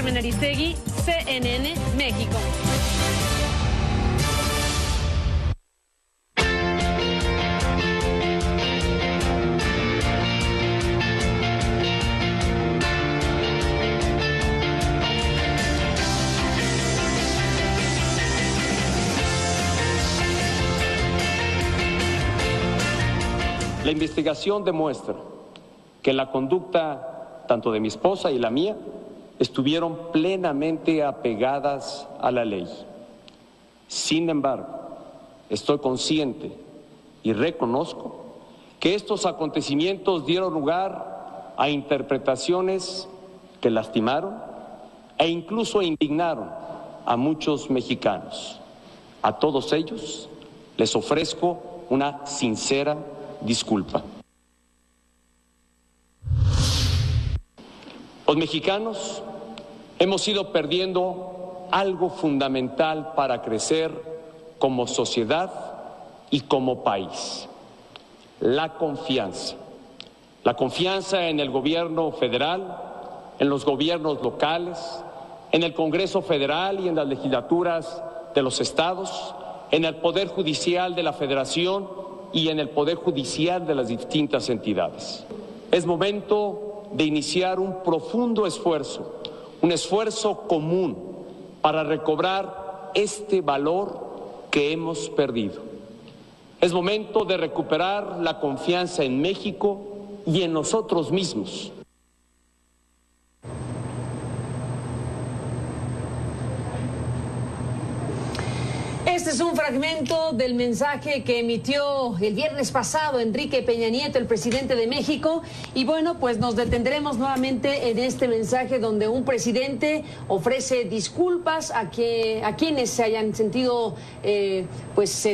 Carmen Aristegui, CNN, México. La investigación demuestra que la conducta tanto de mi esposa y la mía estuvieron plenamente apegadas a la ley. Sin embargo, estoy consciente y reconozco que estos acontecimientos dieron lugar a interpretaciones que lastimaron e incluso indignaron a muchos mexicanos. A todos ellos les ofrezco una sincera disculpa. Los mexicanos hemos ido perdiendo algo fundamental para crecer como sociedad y como país: la confianza. La confianza en el gobierno federal, en los gobiernos locales, en el Congreso Federal y en las legislaturas de los estados, en el Poder Judicial de la Federación y en el Poder Judicial de las distintas entidades. Es momento de iniciar un profundo esfuerzo, un esfuerzo común para recobrar este valor que hemos perdido. Es momento de recuperar la confianza en México y en nosotros mismos. Este es un fragmento del mensaje que emitió el viernes pasado Enrique Peña Nieto, el presidente de México. Y bueno, pues nos detendremos nuevamente en este mensaje donde un presidente ofrece disculpas a quienes se hayan sentido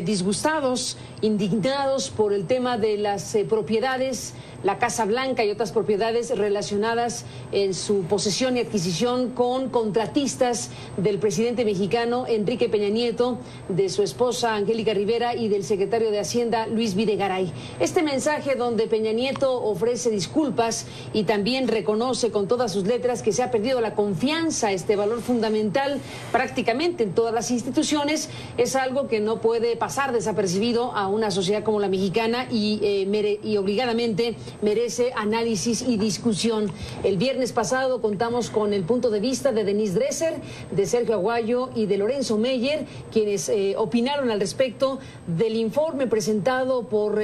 disgustados, indignados por el tema de las propiedades, la Casa Blanca y otras propiedades relacionadas en su posesión y adquisición con contratistas del presidente mexicano Enrique Peña Nieto, de su esposa Angélica Rivera y del secretario de Hacienda Luis Videgaray. Este mensaje donde Peña Nieto ofrece disculpas y también reconoce con todas sus letras que se ha perdido la confianza, este valor fundamental prácticamente en todas las instituciones, es algo que no puede pasar desapercibido a una sociedad como la mexicana y obligadamente merece análisis y discusión. El viernes pasado contamos con el punto de vista de Denise Dresser, de Sergio Aguayo y de Lorenzo Meyer, quienes opinaron al respecto del informe presentado por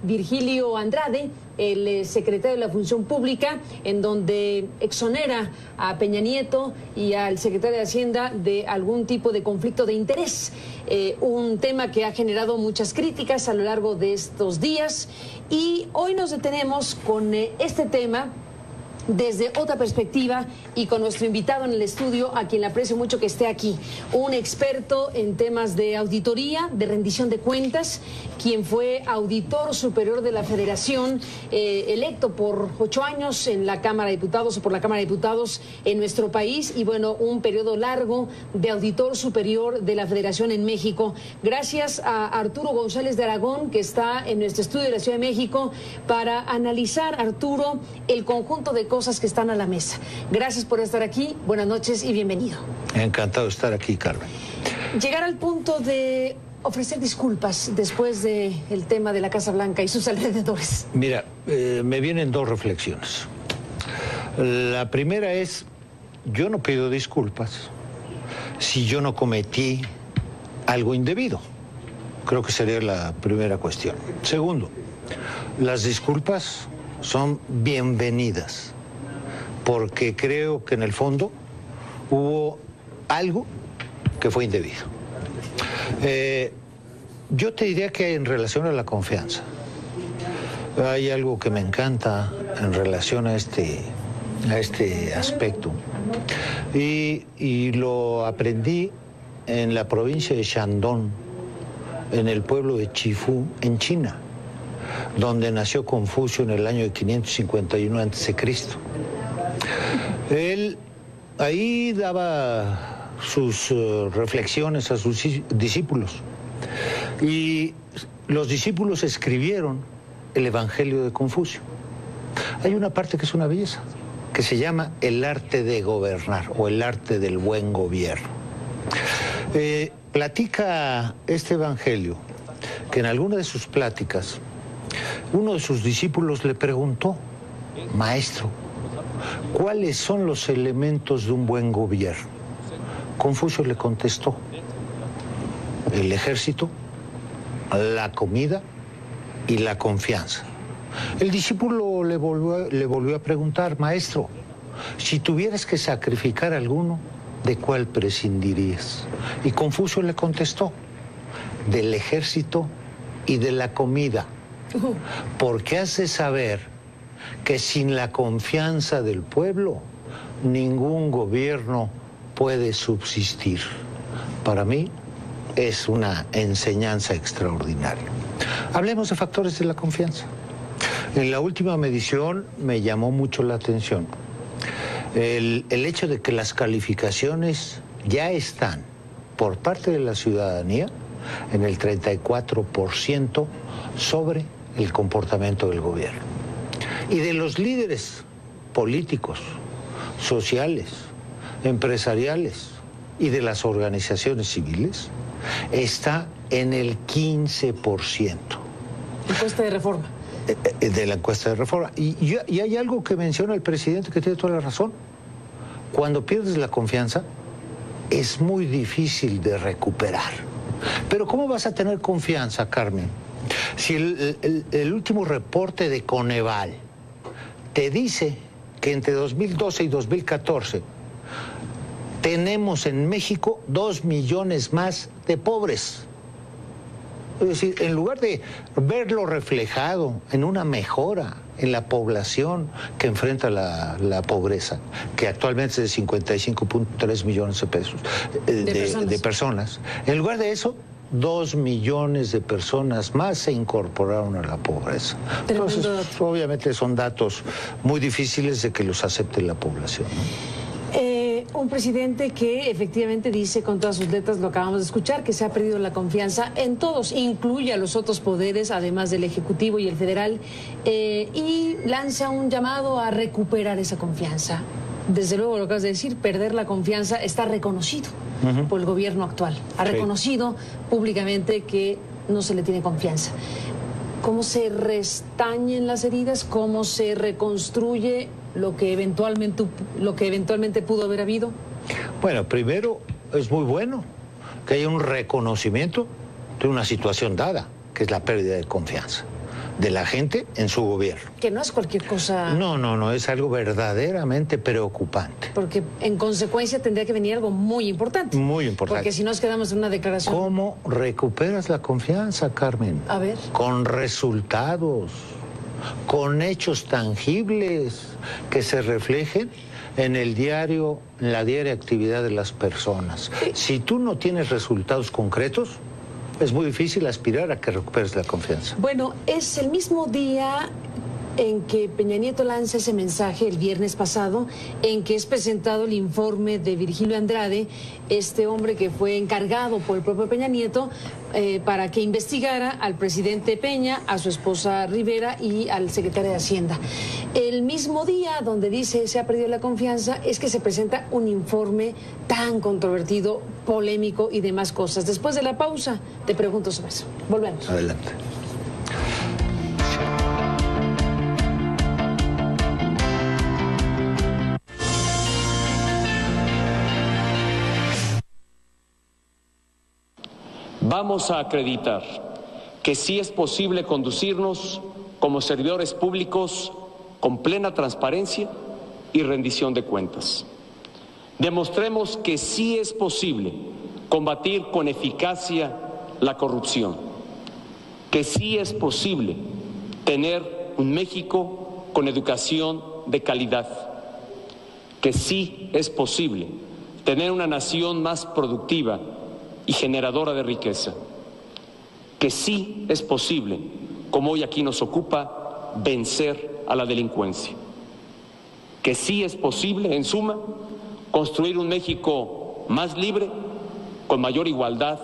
Virgilio Andrade, el secretario de la Función Pública, en donde exonera a Peña Nieto y al secretario de Hacienda de algún tipo de conflicto de interés. Un tema que ha generado muchas críticas a lo largo de estos días, y hoy nos detenemos con este tema desde otra perspectiva y con nuestro invitado en el estudio, a quien le aprecio mucho que esté aquí, un experto en temas de auditoría, de rendición de cuentas, quien fue auditor superior de la Federación, electo por 8 años en la Cámara de Diputados o por la Cámara de Diputados en nuestro país, y bueno, un periodo largo de auditor superior de la Federación en México. Gracias a Arturo González de Aragón, que está en nuestro estudio de la Ciudad de México, para analizar, Arturo, el conjunto de cosas que están a la mesa. Gracias por estar aquí, buenas noches y bienvenido. Encantado de estar aquí, Carmen. Llegar al punto de ofrecer disculpas después del tema de la Casa Blanca y sus alrededores. Mira, me vienen 2 reflexiones. La primera es, yo no pido disculpas si yo no cometí algo indebido. Creo que sería la primera cuestión. Segundo, las disculpas son bienvenidas, porque creo que en el fondo hubo algo que fue indebido. Yo te diría que en relación a la confianza, hay algo que me encanta en relación a este aspecto, y lo aprendí en la provincia de Shandong, en el pueblo de Chifu, en China, donde nació Confucio en el año de 551 a.C. Él ahí daba sus reflexiones a sus discípulos, y los discípulos escribieron el Evangelio de Confucio. Hay una parte que es una belleza, que se llama El arte de gobernar o el arte del buen gobierno. Platica este evangelio que en alguna de sus pláticas uno de sus discípulos le preguntó: Maestro, ¿cuáles son los elementos de un buen gobierno? Confucio le contestó: el ejército, la comida y la confianza. El discípulo le volvió a preguntar: Maestro, si tuvieras que sacrificar alguno, ¿de cuál prescindirías? Y Confucio le contestó: del ejército y de la comida, porque has de saber que sin la confianza del pueblo, ningún gobierno puede subsistir. Para mí es una enseñanza extraordinaria. Hablemos de factores de la confianza. En la última medición me llamó mucho la atención el hecho de que las calificaciones ya están por parte de la ciudadanía en el 34% sobre el comportamiento del gobierno. Y de los líderes políticos, sociales, empresariales y de las organizaciones civiles, está en el 15%. Encuesta de Reforma. De la encuesta de Reforma. Y hay algo que menciona el presidente que tiene toda la razón. Cuando pierdes la confianza, es muy difícil de recuperar. Pero ¿cómo vas a tener confianza, Carmen? Si el último reporte de Coneval te dice que entre 2012 y 2014 tenemos en México 2 millones más de pobres. Es decir, en lugar de verlo reflejado en una mejora en la población que enfrenta la pobreza, que actualmente es de 55.3 millones de pesos de personas, en lugar de eso, 2 millones de personas más se incorporaron a la pobreza. Entonces, obviamente son datos muy difíciles de que los acepte la población, ¿no? Un presidente que efectivamente dice con todas sus letras, lo acabamos de escuchar, que se ha perdido la confianza en todos, incluye a los otros poderes, además del Ejecutivo y el Federal, y lanza un llamado a recuperar esa confianza. Desde luego, lo que acabas de decir, perder la confianza está reconocido por el gobierno actual. Ha reconocido públicamente que no se le tiene confianza. ¿Cómo se restañen las heridas? ¿Cómo se reconstruye lo que eventualmente pudo haber habido? Bueno, primero es muy bueno que haya un reconocimiento de una situación dada, que es la pérdida de confianza de la gente en su gobierno. Que no es cualquier cosa. No, es algo verdaderamente preocupante. Porque en consecuencia tendría que venir algo muy importante. Muy importante. Porque si nos quedamos en una declaración. ¿Cómo recuperas la confianza, Carmen? A ver. Con resultados, con hechos tangibles que se reflejen en el diario, en la diaria actividad de las personas. Si tú no tienes resultados concretos, es muy difícil aspirar a que recuperes la confianza. Bueno, es el mismo día en que Peña Nieto lanza ese mensaje el viernes pasado, en que es presentado el informe de Virgilio Andrade, este hombre que fue encargado por el propio Peña Nieto para que investigara al presidente Peña, a su esposa Rivera y al secretario de Hacienda. El mismo día donde dice se ha perdido la confianza es que se presenta un informe tan controvertido, polémico y demás cosas. Después de la pausa te pregunto sobre eso. Volvemos. Adelante. Vamos a acreditar que sí es posible conducirnos como servidores públicos con plena transparencia y rendición de cuentas. Demostremos que sí es posible combatir con eficacia la corrupción, que sí es posible tener un México con educación de calidad, que sí es posible tener una nación más productiva y generadora de riqueza, que sí es posible, como hoy aquí nos ocupa, vencer a la delincuencia, que sí es posible, en suma, construir un México más libre, con mayor igualdad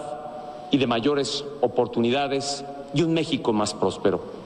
y de mayores oportunidades, y un México más próspero.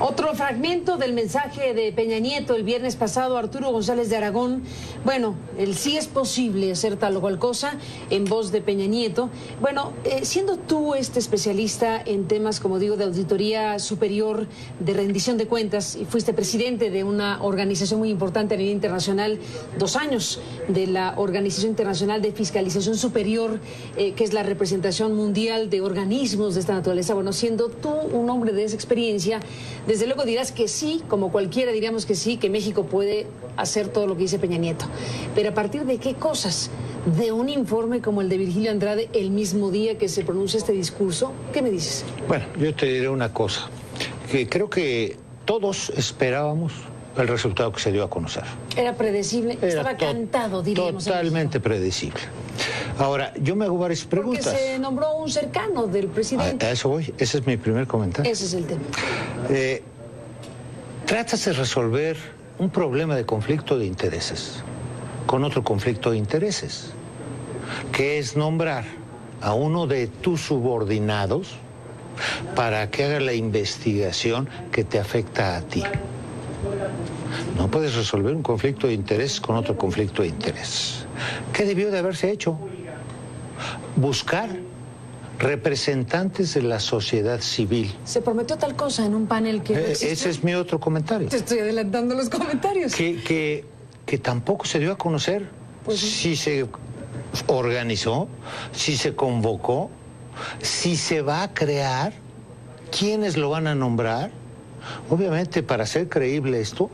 Otro fragmento del mensaje de Peña Nieto el viernes pasado, Arturo González de Aragón. Bueno, el sí es posible hacer tal o cual cosa, en voz de Peña Nieto. Bueno, siendo tú especialista en temas, como digo, de auditoría superior, de rendición de cuentas, y fuiste presidente de una organización muy importante a nivel internacional, 2 años de la Organización Internacional de Fiscalización Superior, que es la representación mundial de organismos de esta naturaleza. Bueno, siendo tú un hombre de esa experiencia, desde luego dirás que sí, como cualquiera diríamos que sí, que México puede hacer todo lo que dice Peña Nieto. Pero ¿a partir de qué cosas? ¿De un informe como el de Virgilio Andrade el mismo día que se pronuncia este discurso? ¿Qué me dices? Bueno, yo te diré una cosa, que creo que todos esperábamos el resultado que se dio a conocer. Era predecible, estaba cantado, diríamos. Totalmente predecible. Ahora, yo me hago varias preguntas. Porque se nombró un cercano del presidente. A eso voy, ese es mi primer comentario. Ese es el tema. Tratas de resolver un problema de conflicto de intereses con otro conflicto de intereses, que es nombrar a uno de tus subordinados para que haga la investigación que te afecta a ti. No puedes resolver un conflicto de interés con otro conflicto de interés. ¿Qué debió de haberse hecho? Buscar representantes de la sociedad civil. Se prometió tal cosa en un panel que no existió. Ese es mi otro comentario. Te estoy adelantando los comentarios. Que tampoco se dio a conocer si se organizó, si se convocó, si se va a crear, quiénes lo van a nombrar. Obviamente, para ser creíble esto,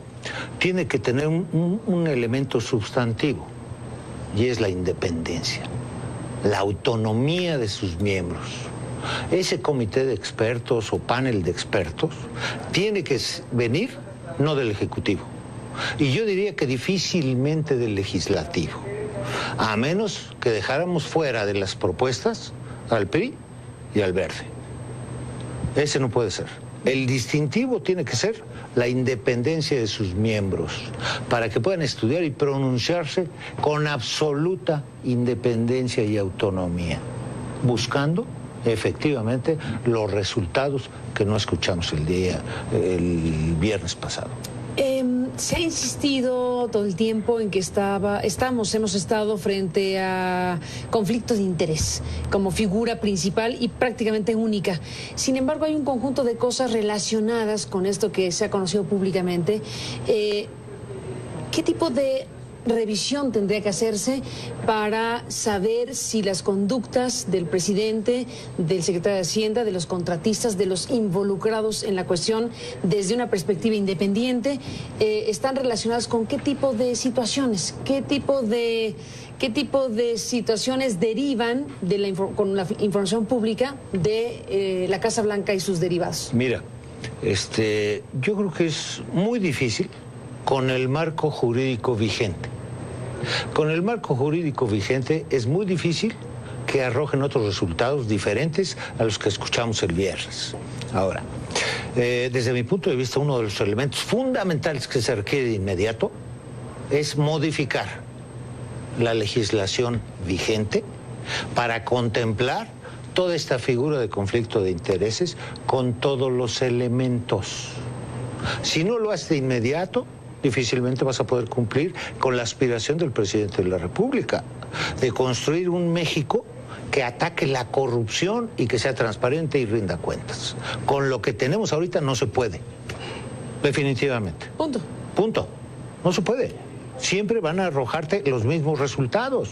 tiene que tener un elemento sustantivo, y es la independencia, la autonomía de sus miembros. Ese comité de expertos o panel de expertos tiene que venir no del Ejecutivo, y yo diría que difícilmente del Legislativo, a menos que dejáramos fuera de las propuestas al PRI y al Verde. Ese no puede ser. El distintivo tiene que ser la independencia de sus miembros, para que puedan estudiar y pronunciarse con absoluta independencia y autonomía, buscando efectivamente los resultados que no escuchamos el viernes pasado. Se ha insistido todo el tiempo en que hemos estado frente a conflictos de interés como figura principal y prácticamente única. Sin embargo, hay un conjunto de cosas relacionadas con esto que se ha conocido públicamente. ¿Qué tipo de revisión tendría que hacerse para saber si las conductas del presidente, del secretario de Hacienda, de los contratistas, de los involucrados en la cuestión desde una perspectiva independiente, están relacionadas con qué tipo de situaciones, qué tipo de situaciones derivan con la información pública de la Casa Blanca y sus derivados? Mira, yo creo que es muy difícil con el marco jurídico vigente. Con el marco jurídico vigente es muy difícil que arrojen otros resultados diferentes a los que escuchamos el viernes. Ahora, desde mi punto de vista, uno de los elementos fundamentales que se requiere de inmediato es modificar la legislación vigente para contemplar toda esta figura de conflicto de intereses con todos los elementos. Si no lo haces de inmediato, difícilmente vas a poder cumplir con la aspiración del presidente de la República de construir un México que ataque la corrupción y que sea transparente y rinda cuentas. Con lo que tenemos ahorita no se puede, definitivamente. Punto. No se puede. Siempre van a arrojarte los mismos resultados.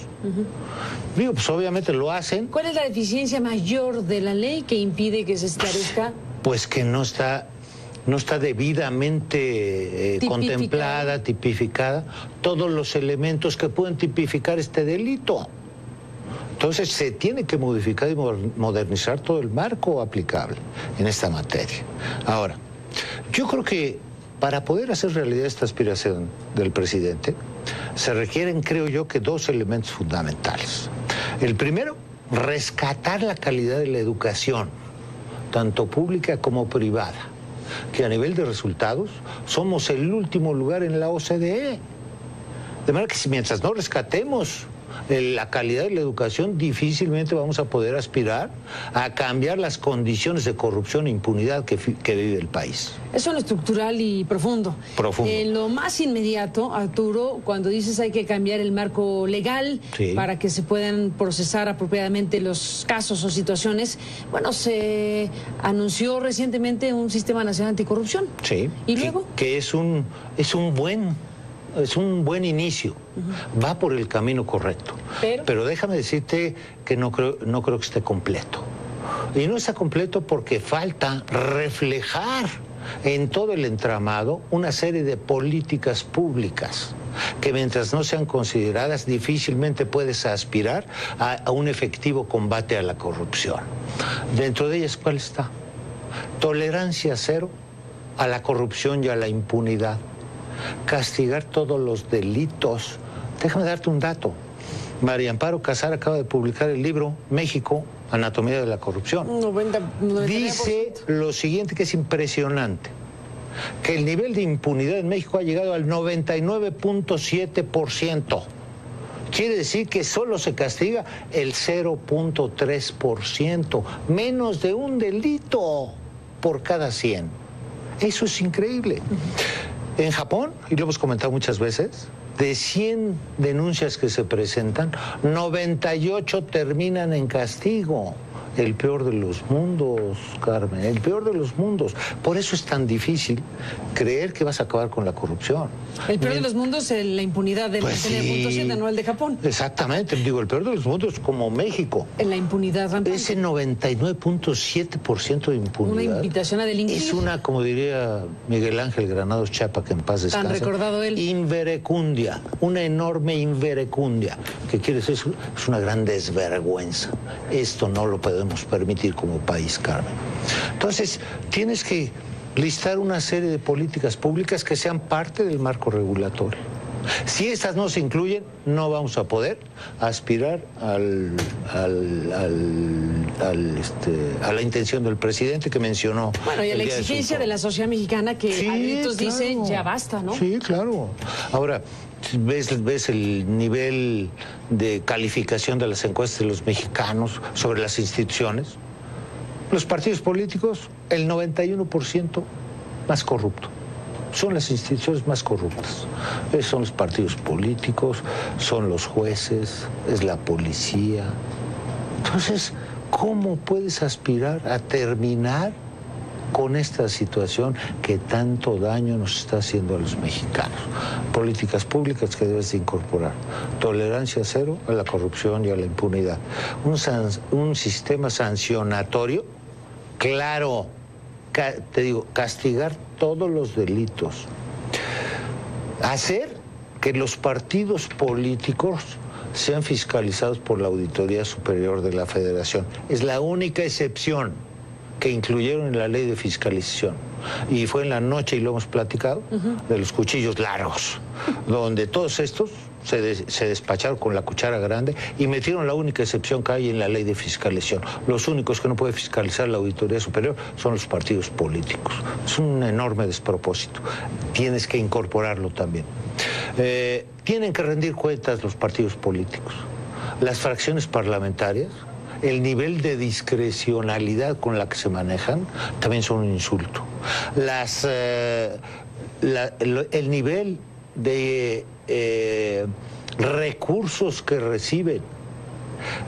Digo, pues obviamente lo hacen. ¿Cuál es la deficiencia mayor de la ley que impide que se esclarezca? Pues que no está debidamente contemplada, tipificada, todos los elementos que pueden tipificar este delito. Entonces se tiene que modificar y modernizar todo el marco aplicable en esta materia. Ahora, yo creo que para poder hacer realidad esta aspiración del presidente, se requieren, creo yo, que 2 elementos fundamentales. El primero, rescatar la calidad de la educación, tanto pública como privada, que a nivel de resultados somos el último lugar en la OCDE. De manera que mientras no rescatemos la calidad de la educación, difícilmente vamos a poder aspirar a cambiar las condiciones de corrupción e impunidad que vive el país. Eso es lo estructural y profundo. En lo más inmediato, Arturo, cuando dices hay que cambiar el marco legal para que se puedan procesar apropiadamente los casos o situaciones, bueno, se anunció recientemente un Sistema Nacional Anticorrupción. Sí. ¿Y luego? Que es un buen inicio. Va por el camino correcto. Pero déjame decirte que no creo que esté completo. Y no está completo porque falta reflejar en todo el entramado una serie de políticas públicas que, mientras no sean consideradas, difícilmente puedes aspirar a un efectivo combate a la corrupción. Dentro de ellas, ¿cuál está? Tolerancia cero a la corrupción y a la impunidad. Castigar todos los delitos. Déjame darte un dato. María Amparo Casar acaba de publicar el libro México, Anatomía de la Corrupción. 90%. Dice lo siguiente, que es impresionante, que el nivel de impunidad en México ha llegado al 99.7%. Quiere decir que solo se castiga el 0.3%, menos de un delito por cada 100. Eso es increíble. En Japón, y lo hemos comentado muchas veces, de 100 denuncias que se presentan, 98 terminan en castigo. El peor de los mundos, Carmen, el peor de los mundos. Por eso es tan difícil creer que vas a acabar con la corrupción. El peor de los mundos es la impunidad del pues 99.7, no el de Japón. Exactamente, digo, el peor de los mundos como México. En la impunidad rampante. Ese 99.7% de impunidad. Una invitación a delinquir. Es una, como diría Miguel Ángel Granados Chapa, que en paz descanse. Tan recordado él. Inverecundia, una enorme inverecundia, que quiere decir, es una gran desvergüenza. Esto no lo podemos permitir como país, Carmen. Entonces, tienes que listar una serie de políticas públicas que sean parte del marco regulatorio. Si estas no se incluyen, no vamos a poder aspirar a la intención del presidente que mencionó. Bueno, y a la exigencia de la sociedad mexicana que a gritos dicen ya basta, ¿no? Sí, claro. Ahora, ves el nivel de calificación de las encuestas de los mexicanos sobre las instituciones. Los partidos políticos, el 91% más corrupto. Son las instituciones más corruptas. Son los partidos políticos, son los jueces, es la policía. Entonces, ¿cómo puedes aspirar a terminar con esta situación que tanto daño nos está haciendo a los mexicanos? Políticas públicas que debes de incorporar. Tolerancia cero a la corrupción y a la impunidad. Un sistema sancionatorio claro. Te digo, castigar todos los delitos. Hacer que los partidos políticos sean fiscalizados por la Auditoría Superior de la Federación. Es la única excepción que incluyeron en la ley de fiscalización. Y fue en la noche, y lo hemos platicado, de los cuchillos largos, donde todos estos se despacharon con la cuchara grande y metieron la única excepción que hay en la ley de fiscalización. Los únicos que no puede fiscalizar la Auditoría Superior son los partidos políticos. Es un enorme despropósito. Tienes que incorporarlo también. Tienen que rendir cuentas los partidos políticos. Las fracciones parlamentarias, el nivel de discrecionalidad con la que se manejan, también son un insulto. El nivel de recursos que reciben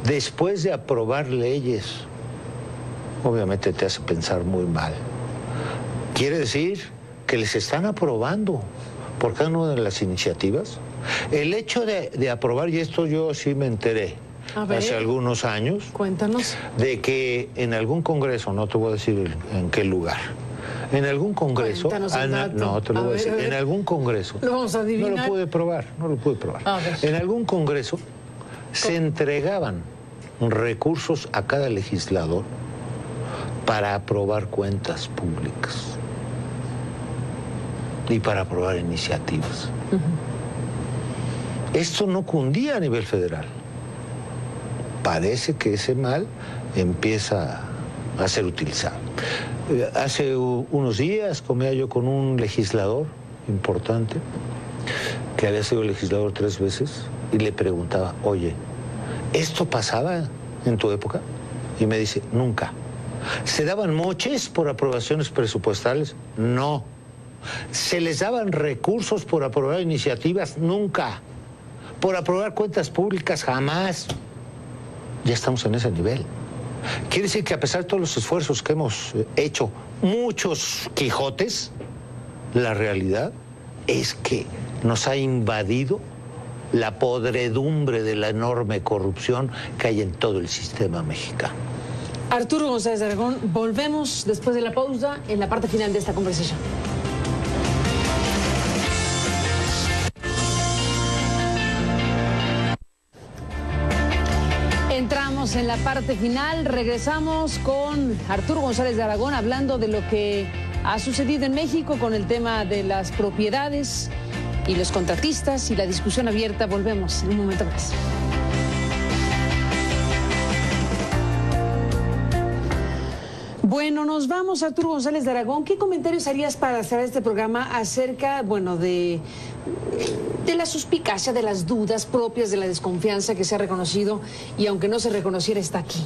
después de aprobar leyes, obviamente te hace pensar muy mal. Quiere decir que les están aprobando por cada una de las iniciativas. El hecho de aprobar, y esto yo sí me enteré hace algunos años, cuéntanos, de que en algún congreso, no te voy a decir en qué lugar, en algún congreso, no te lo voy a decir, en algún congreso, lo vamos a adivinar. no lo pude probar. En algún congreso se entregaban recursos a cada legislador para aprobar cuentas públicas y para aprobar iniciativas. Esto no cundía a nivel federal. Parece que ese mal empieza a ser utilizado. Hace unos días comía yo con un legislador importante que había sido legislador 3 veces y le preguntaba, oye, ¿esto pasaba en tu época? Y me dice, nunca. ¿Se daban moches por aprobaciones presupuestales? No. ¿Se les daban recursos por aprobar iniciativas? Nunca. ¿Por aprobar cuentas públicas? Jamás. Ya estamos en ese nivel. Quiere decir que a pesar de todos los esfuerzos que hemos hecho, muchos Quijotes, la realidad es que nos ha invadido la podredumbre de la enorme corrupción que hay en todo el sistema mexicano. Arturo González de Aragón, volvemos después de la pausa en la parte final de esta conversación. Entramos en la parte final, regresamos con Arturo González de Aragón hablando de lo que ha sucedido en México con el tema de las propiedades y los contratistas y la discusión abierta. Volvemos en un momento más. Bueno, nos vamos, Arturo González de Aragón. ¿Qué comentarios harías para cerrar este programa acerca, bueno, de la suspicacia, de las dudas propias de la desconfianza que se ha reconocido y aunque no se reconociera está aquí?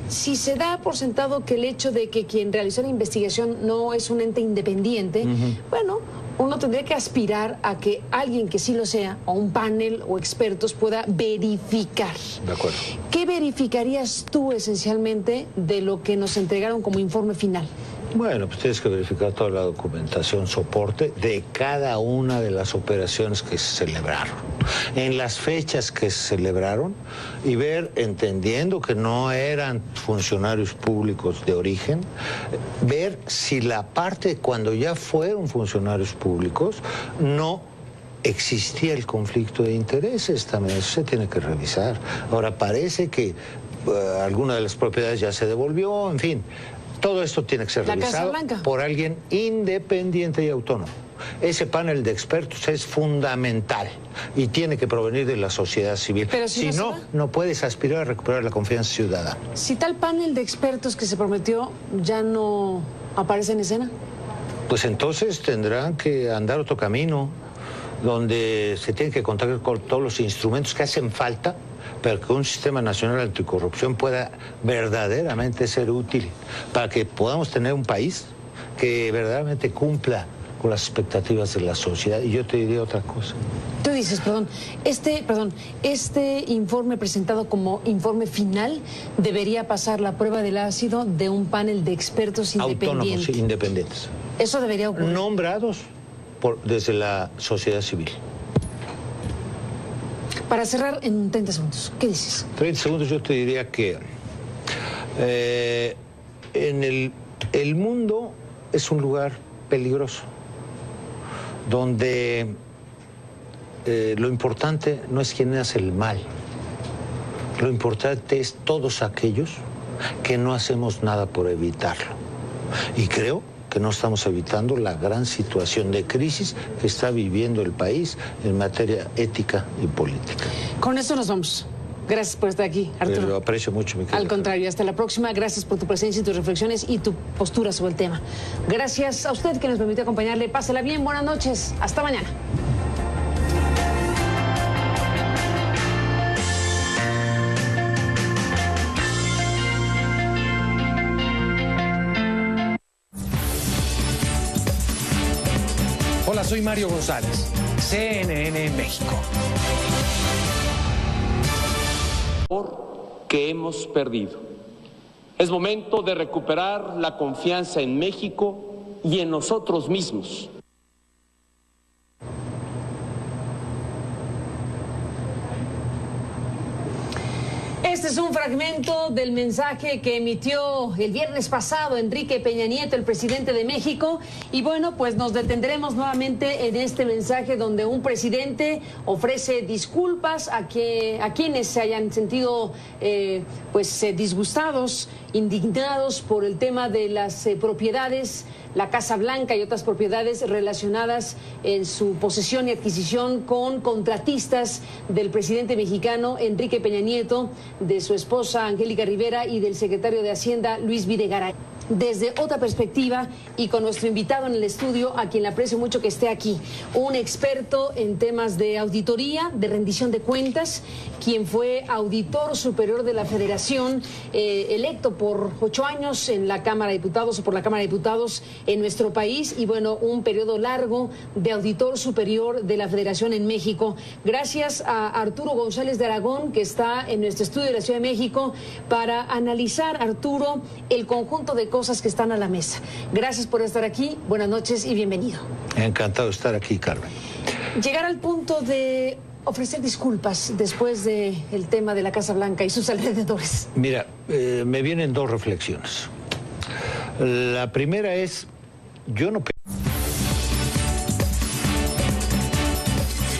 Si se da por sentado que el hecho de que quien realizó la investigación no es un ente independiente, bueno, uno tendría que aspirar a que alguien que sí lo sea, o un panel o expertos, pueda verificar. De acuerdo. ¿Qué verificarías tú esencialmente de lo que nos entregaron como informe final? Bueno, pues tienes que verificar toda la documentación, soporte de cada una de las operaciones que se celebraron, en las fechas que se celebraron, y ver, entendiendo que no eran funcionarios públicos de origen, ver si la parte cuando ya fueron funcionarios públicos no existía el conflicto de intereses. También eso se tiene que revisar. Ahora parece que alguna de las propiedades ya se devolvió, en fin. Todo esto tiene que ser revisado por alguien independiente y autónomo. Ese panel de expertos es fundamental y tiene que provenir de la sociedad civil. Pero si no, no puedes aspirar a recuperar la confianza ciudadana. Si tal panel de expertos que se prometió ya no aparece en escena, pues entonces tendrán que andar otro camino donde se tienen que contar con todos los instrumentos que hacen falta para que un sistema nacional anticorrupción pueda verdaderamente ser útil, para que podamos tener un país que verdaderamente cumpla con las expectativas de la sociedad. Y yo te diría otra cosa. Tú dices, este informe presentado como informe final debería pasar la prueba del ácido de un panel de expertos independientes. Autónomos, independientes. Eso debería ocurrir. Nombrados desde la sociedad civil. Para cerrar en 30 segundos, ¿qué dices? 30 segundos yo te diría que el mundo es un lugar peligroso, donde lo importante no es quién hace el mal, lo importante es todos aquellos que no hacemos nada por evitarlo. Y creo que no estamos evitando la gran situación de crisis que está viviendo el país en materia ética y política. Con eso nos vamos. Gracias por estar aquí, Arturo. Lo aprecio mucho, mi querido. Al contrario, hasta la próxima. Gracias por tu presencia y tus reflexiones y tu postura sobre el tema. Gracias a usted que nos permitió acompañarle. Pásela bien, buenas noches. Hasta mañana. Hola, soy Mario González, CNN México. Que hemos perdido. Es momento de recuperar la confianza en México y en nosotros mismos. Este es un fragmento del mensaje que emitió el viernes pasado Enrique Peña Nieto, el presidente de México. Y bueno, pues nos detendremos nuevamente en este mensaje donde un presidente ofrece disculpas a quienes se hayan sentido disgustados, indignados por el tema de las propiedades, la Casa Blanca y otras propiedades relacionadas en su posesión y adquisición con contratistas del presidente mexicano Enrique Peña Nieto, de su esposa Angélica Rivera y del secretario de Hacienda Luis Videgaray. desde otra perspectiva y con nuestro invitado en el estudio, a quien le aprecio mucho que esté aquí, un experto en temas de auditoría, de rendición de cuentas, quien fue auditor superior de la Federación, electo por 8 años en la Cámara de Diputados o por la Cámara de Diputados en nuestro país, y bueno, un periodo largo de auditor superior de la Federación en México. Gracias a Arturo González de Aragón, que está en nuestro estudio de la Ciudad de México, para analizar, Arturo, el conjunto de cosas que están a la mesa. Gracias por estar aquí, buenas noches y bienvenido. Encantado de estar aquí, Carmen. Llegar al punto de ofrecer disculpas después del tema de la Casa Blanca y sus alrededores. Mira, me vienen 2 reflexiones. La primera es, yo no...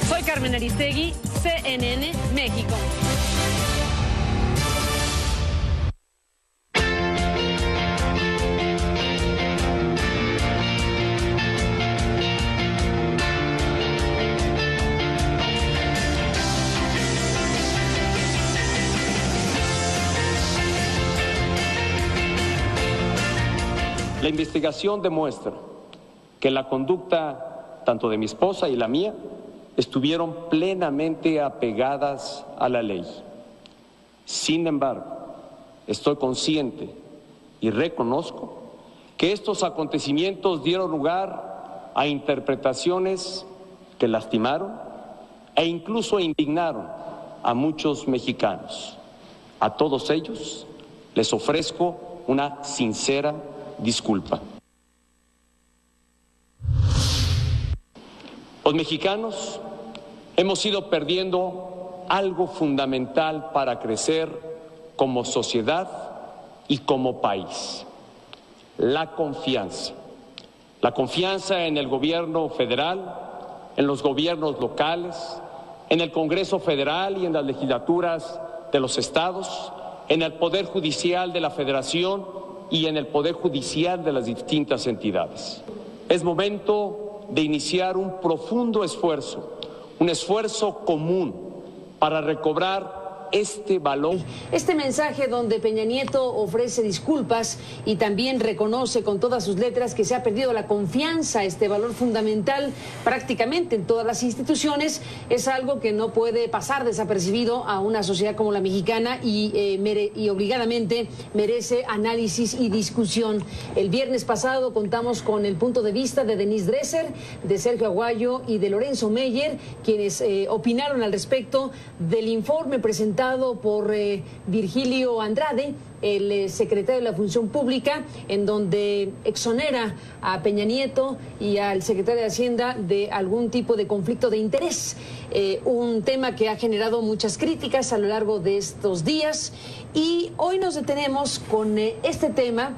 Soy Carmen Aristegui, CNN, México. La investigación demuestra que la conducta tanto de mi esposa y la mía estuvieron plenamente apegadas a la ley. Sin embargo, estoy consciente y reconozco que estos acontecimientos dieron lugar a interpretaciones que lastimaron e incluso indignaron a muchos mexicanos. A todos ellos les ofrezco una sincera disculpa. Los mexicanos hemos ido perdiendo algo fundamental para crecer como sociedad y como país: la confianza. La confianza en el gobierno federal, en los gobiernos locales, en el Congreso Federal y en las legislaturas de los estados, en el Poder Judicial de la Federación y en el Poder Judicial de las distintas entidades. Es momento de iniciar un profundo esfuerzo, un esfuerzo común para recobrar este valor. Este mensaje donde Peña Nieto ofrece disculpas y también reconoce con todas sus letras que se ha perdido la confianza, este valor fundamental prácticamente en todas las instituciones, es algo que no puede pasar desapercibido a una sociedad como la mexicana y obligadamente merece análisis y discusión. El viernes pasado contamos con el punto de vista de Denise Dresser, de Sergio Aguayo y de Lorenzo Meyer, quienes opinaron al respecto del informe presentado por Virgilio Andrade, el secretario de la Función Pública, en donde exonera a Peña Nieto y al secretario de Hacienda de algún tipo de conflicto de interés. Un tema que ha generado muchas críticas a lo largo de estos días, y hoy nos detenemos con este tema